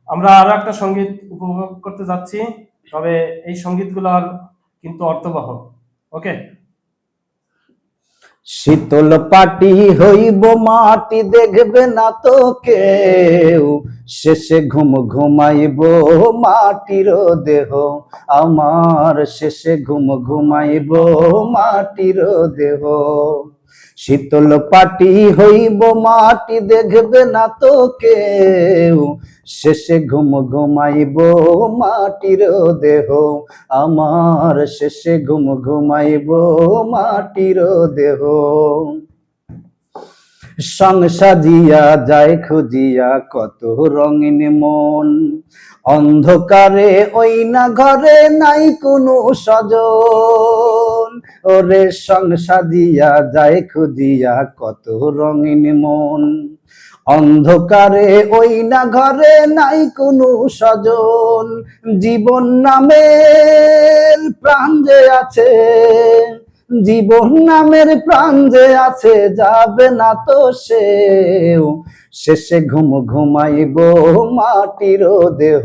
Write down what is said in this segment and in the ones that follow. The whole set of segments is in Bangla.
আমরা আরো একটা সঙ্গীত উপভোগ করতে যাচ্ছি, তবে এই সঙ্গীতগুলোর কিন্তু অর্থবহ। ওকে। শীতল পাটি হইব মাটি দেখবে না তো কেউ, শেষে ঘুম ঘুমাইব মাটির দেহ আমার, শেষে ঘুম ঘুমাইব মাটির দেহ। শীতল পাটি হইব মাটি দেখবে না তো কেউ, শেষে ঘুম ঘুমাইব মাটির দেহ আমার, শেষে ঘুম ঘুমাইব মাটির দেহ। সং সাজিয়া যায় খুঁজিয়া কত রঙিন মন, অন্ধকারে ওই না ঘরে নাই কোনো সজন। ওরে সং সাজিয়া যায় খুঁজিয়া কত রঙিন মন, অন্ধকারে ওই না ঘরে নাই কোনো সজন। জীবন নামের প্রাণ যে আছে, জীবন নামের প্রাণ যে আছে যাবে না তো সেও, শেষে ঘুম ঘুমাইব মাটির দেহ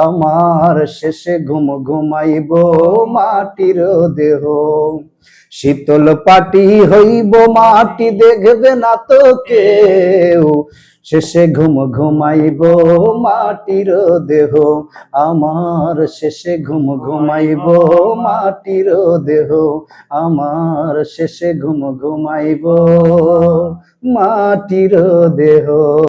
আমার, শেষে ঘুম ঘুমাইব মাটির দেহ। শীতল পাটি হইব মাটি দেখবে না তো কেউ, শেষে ঘুম ঘুমাইব মাটির দেহ আমার, শেষে ঘুম ঘুমাইব মাটির দেহ আমার, শেষে ঘুম ঘুমাইব মাটির দেহ।